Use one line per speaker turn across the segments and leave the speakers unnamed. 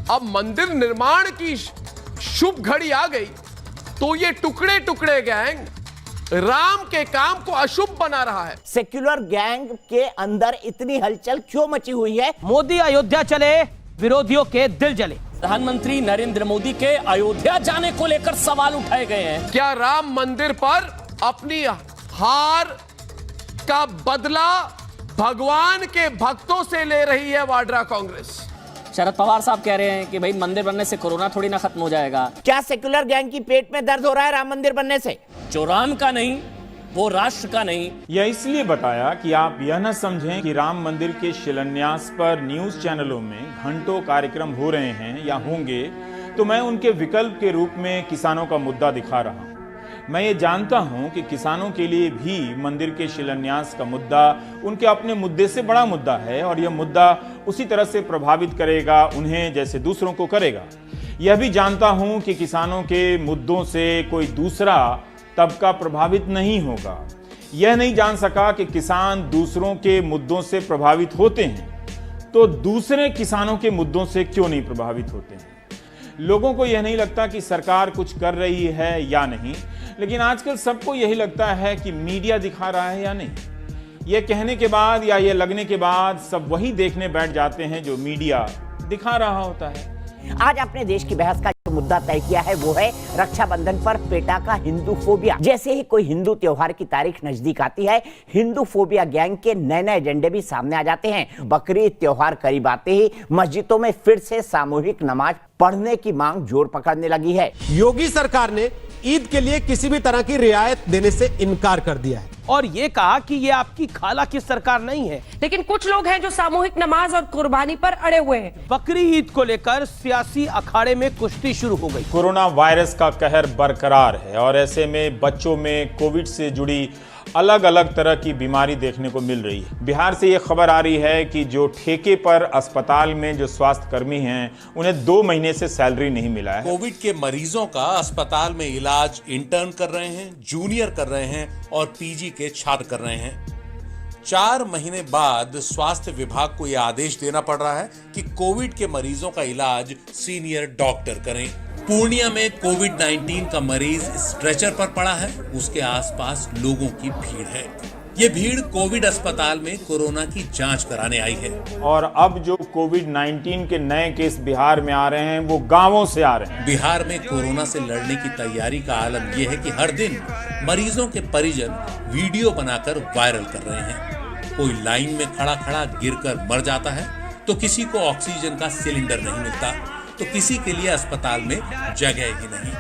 अब मंदिर निर्माण की शुभ घड़ी आ गई तो ये टुकड़े टुकड़े गैंग राम के काम को अशुभ बना रहा है।
सेक्युलर गैंग के अंदर इतनी हलचल क्यों मची हुई है?
मोदी अयोध्या चले, विरोधियों के दिल जले।
प्रधानमंत्री नरेंद्र मोदी के अयोध्या जाने को लेकर सवाल उठाए गए हैं।
क्या राम मंदिर पर अपनी हार का बदला भगवान के भक्तों से ले रही है वाड्रा कांग्रेस?
शरद पवार साहब कह रहे हैं कि भाई मंदिर बनने से कोरोना थोड़ी ना खत्म हो जाएगा।
क्या सेक्युलर गैंग की पेट में दर्द हो रहा है राम मंदिर बनने से?
जो राम का नहीं वो राष्ट्र का नहीं।
यह इसलिए बताया कि आप यह न समझें कि राम मंदिर के शिलान्यास पर न्यूज चैनलों में घंटों कार्यक्रम हो रहे हैं या होंगे, तो मैं उनके विकल्प के रूप में किसानों का मुद्दा दिखा रहा हूं। मैं ये जानता हूं कि किसानों के लिए भी मंदिर के शिलान्यास का मुद्दा उनके अपने मुद्दे से बड़ा मुद्दा है और यह मुद्दा उसी तरह से प्रभावित करेगा उन्हें जैसे दूसरों को करेगा। यह भी जानता हूं कि किसानों के मुद्दों से कोई दूसरा तबका प्रभावित नहीं होगा। यह नहीं जान सका कि किसान दूसरों के मुद्दों से प्रभावित होते हैं, तो दूसरे किसानों के मुद्दों से क्यों नहीं प्रभावित होते हैं। लोगों को यह नहीं लगता कि सरकार कुछ कर रही है या नहीं, लेकिन आजकल सबको यही लगता है कि मीडिया दिखा रहा है या नहीं। यह कहने के बाद या यह लगने के बाद सब वही देखने बैठ जाते हैं जो मीडिया दिखा रहा होता है।
आज अपने देश की बहस का जो मुद्दा तय किया है वो है रक्षाबंधन पर पेटा का हिंदू फोबिया। जैसे ही कोई हिंदू त्योहार की तारीख नजदीक आती है, हिंदू फोबिया गैंग के नए नए एजेंडे भी सामने आ जाते हैं। बकरीद त्योहार करीब आते ही मस्जिदों में फिर से सामूहिक नमाज पढ़ने की मांग जोर पकड़ने लगी है।
योगी सरकार ने ईद के लिए किसी भी तरह की रियायत देने से इनकार कर दिया है
और ये कहा कि ये आपकी खाला की सरकार नहीं है।
लेकिन कुछ लोग हैं जो सामूहिक नमाज और कुर्बानी पर अड़े हुए हैं।
बकरी ईद को लेकर सियासी अखाड़े में कुश्ती शुरू हो गई।
कोरोना वायरस का कहर बरकरार है और ऐसे में बच्चों में कोविड से जुड़ी अलग अलग तरह की बीमारी देखने को मिल रही है। बिहार से ये खबर आ रही है कि जो ठेके पर अस्पताल में जो स्वास्थ्य कर्मी हैं, उन्हें 2 महीने से सैलरी नहीं मिला है।
कोविड के मरीजों का अस्पताल में इलाज इंटर्न कर रहे हैं, जूनियर कर रहे हैं और पीजी के छात्र कर रहे हैं। 4 महीने बाद स्वास्थ्य विभाग को यह आदेश देना पड़ रहा है कि कोविड के मरीजों का इलाज सीनियर डॉक्टर करें। पूर्णिया में कोविड-19 का मरीज स्ट्रेचर पर पड़ा है, उसके आसपास लोगों की भीड़ है। ये भीड़ कोविड अस्पताल में कोरोना की जांच कराने आई है।
और अब जो कोविड-19 के नए केस बिहार में आ रहे हैं वो गांवों से आ रहे हैं।
बिहार में कोरोना से लड़ने की तैयारी का आलम यह है कि हर दिन मरीजों के परिजन वीडियो बनाकर वायरल कर रहे हैं। कोई लाइन में खड़ा खड़ा गिरकर मर जाता है, तो किसी को ऑक्सीजन का सिलेंडर नहीं मिलता, तो किसी के लिए अस्पताल में जगह ही नहीं।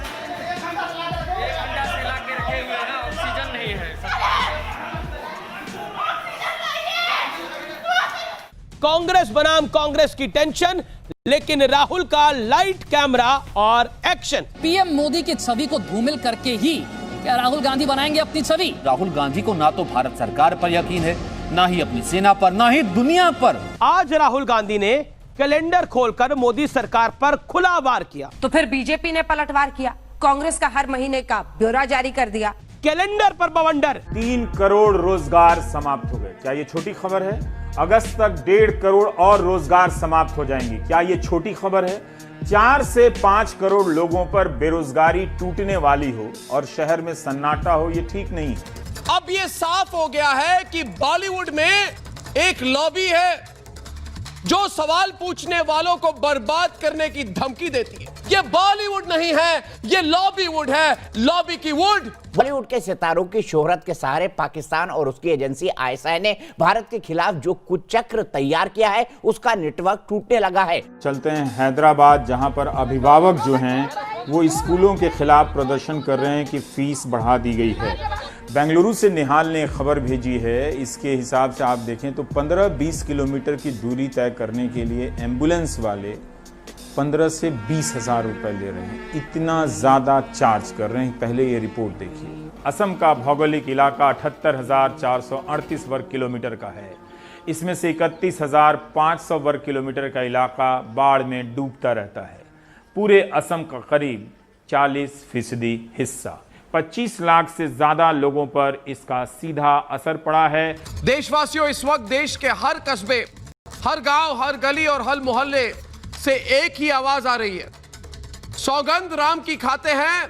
कांग्रेस बनाम कांग्रेस की टेंशन, लेकिन राहुल का लाइट कैमरा और एक्शन।
पीएम मोदी की छवि को धूमिल करके ही क्या राहुल गांधी बनाएंगे अपनी छवि?
राहुल गांधी को ना तो भारत सरकार पर यकीन है, ना ही अपनी सेना पर, ना ही दुनिया पर।
आज राहुल गांधी ने कैलेंडर खोलकर मोदी सरकार पर खुला वार किया।
तो फिर बीजेपी ने पलटवार किया, कांग्रेस का हर महीने का ब्यौरा जारी कर दिया।
कैलेंडर पर बवंडर।
3 करोड़ रोजगार समाप्त हो गए। क्या ये छोटी खबर है? अगस्त तक 1.5 करोड़ और रोजगार समाप्त हो जाएंगे। क्या ये छोटी खबर है? 4 से 5 करोड़ लोगों पर बेरोजगारी टूटने वाली हो और शहर में सन्नाटा हो, ये ठीक नहीं।
अब ये साफ हो गया है कि बॉलीवुड में एक लॉबी है जो सवाल पूछने वालों को बर्बाद करने की धमकी देती है। ये बॉलीवुड नहीं है, ये लॉबीवुड है, लॉबी की वुड।
बॉलीवुड के सितारों की शोहरत के सहारे पाकिस्तान और उसकी एजेंसी आईएसआई ने भारत के खिलाफ जो कुचक्र तैयार किया है, उसका नेटवर्क टूटने लगा है।
चलते हैं हैदराबाद, जहां पर अभिभावक जो हैं वो स्कूलों के खिलाफ प्रदर्शन कर रहे हैं कि फीस बढ़ा दी गई है। बेंगलुरु से निहाल ने खबर भेजी है। इसके हिसाब से आप देखें तो 15-20 किलोमीटर की दूरी तय करने के लिए एम्बुलेंस वाले 15 से 20 हज़ार रुपए ले रहे हैं। इतना ज़्यादा चार्ज कर रहे हैं। पहले ये रिपोर्ट देखिए। असम का भौगोलिक इलाका 78,438 वर्ग किलोमीटर का है। इसमें से 31,500 वर्ग किलोमीटर का इलाका बाढ़ में डूबता रहता है। पूरे असम का करीब 40% हिस्सा, 25 लाख से ज्यादा लोगों पर इसका सीधा असर पड़ा है।
देशवासियों, इस वक्त देश के हर कस्बे, हर गांव, हर गली और हर मोहल्ले से एक ही आवाज आ रही है, सौगंध राम की खाते हैं,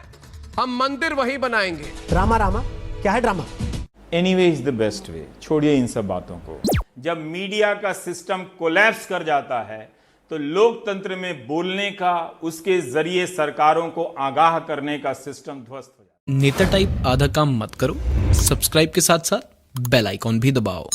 हम मंदिर वही बनाएंगे।
ड्रामा रामा क्या है drama?
Anyway is the best way. छोड़िए इन सब बातों को। जब मीडिया का सिस्टम कोलैप्स कर जाता है तो लोकतंत्र में बोलने का, उसके जरिए सरकारों को आगाह करने का सिस्टम ध्वस्त हो जाता है।
नेता टाइप आधा काम मत करो, सब्सक्राइब के साथ साथ बेल आइकॉन भी दबाओ।